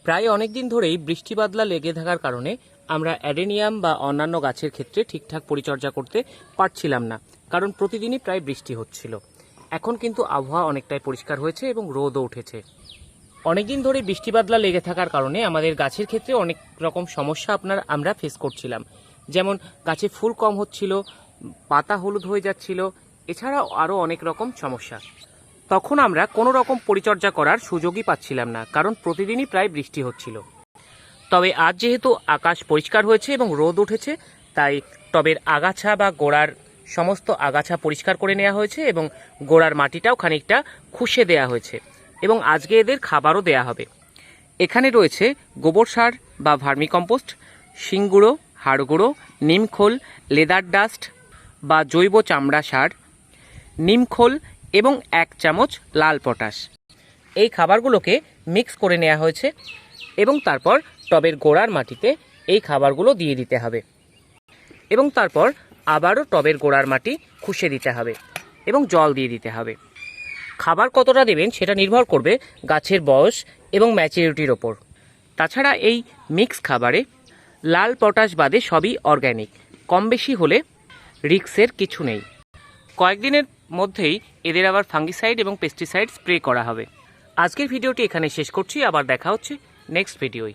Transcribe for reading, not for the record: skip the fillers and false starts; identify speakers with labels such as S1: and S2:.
S1: প্রায় অনেক দিন ধরেই বৃষ্টি বাদলা লেগে থাকার কারণে আমরা অ্যাডেনিয়াম বা অন্যান্য গাছের ক্ষেত্রে ঠিকঠাক পরিচর্যা করতে পারছিলাম না, কারণ প্রতিদিনই প্রায় বৃষ্টি হচ্ছিল। এখন কিন্তু আবহাওয়া অনেকটাই পরিষ্কার হয়েছে এবং রোদও উঠেছে। অনেকদিন ধরে বৃষ্টি বাদলা লেগে থাকার কারণে আমাদের গাছের ক্ষেত্রে অনেক রকম সমস্যা আমরা ফেস করছিলাম। যেমন গাছে ফুল কম হচ্ছিল, পাতা হলুদ হয়ে যাচ্ছিল, এছাড়াও আরও অনেক রকম সমস্যা। তখন আমরা কোনো রকম পরিচর্যা করার সুযোগই পাচ্ছিলাম না, কারণ প্রতিদিনই প্রায় বৃষ্টি হচ্ছিল। তবে আজ যেহেতু আকাশ পরিষ্কার হয়েছে এবং রোদ উঠেছে, তাই টবের আগাছা বা গোড়ার সমস্ত আগাছা পরিষ্কার করে নেওয়া হয়েছে এবং গোড়ার মাটিটাও খানিকটা খুশে দেওয়া হয়েছে এবং আজকে এদের খাবারও দেয়া হবে। এখানে রয়েছে গোবর সার বা ভার্মিকম্পোস্ট, শিংগুঁড়ো, হাড়গুঁড়ো, নিমখোল, লেদার ডাস্ট বা জৈব চামড়া সার, নিমখোল এবং 1 চামচ লাল পটাশ। এই খাবারগুলোকে মিক্স করে নেওয়া হয়েছে এবং তারপর টবের গোড়ার মাটিতে এই খাবারগুলো দিয়ে দিতে হবে এবং তারপর আবারও টবের গোড়ার মাটি খুশে দিতে হবে এবং জল দিয়ে দিতে হবে। খাবার কতটা দেবেন সেটা নির্ভর করবে গাছের বয়স এবং ম্যাচুরিটির ওপর। তাছাড়া এই মিক্স খাবারে লাল পটাশ বাদে সবই অর্গ্যানিক, কম বেশি হলে রিস্কের কিছু নেই। কয়েকদিনের মধ্যেই এদের আবার ফাঙ্গিসাইড এবং পেস্টিসাইড স্প্রে করা হবে। আজকের ভিডিওটি এখানে শেষ করছি, আবার দেখা হচ্ছে নেক্সট ভিডিওয়।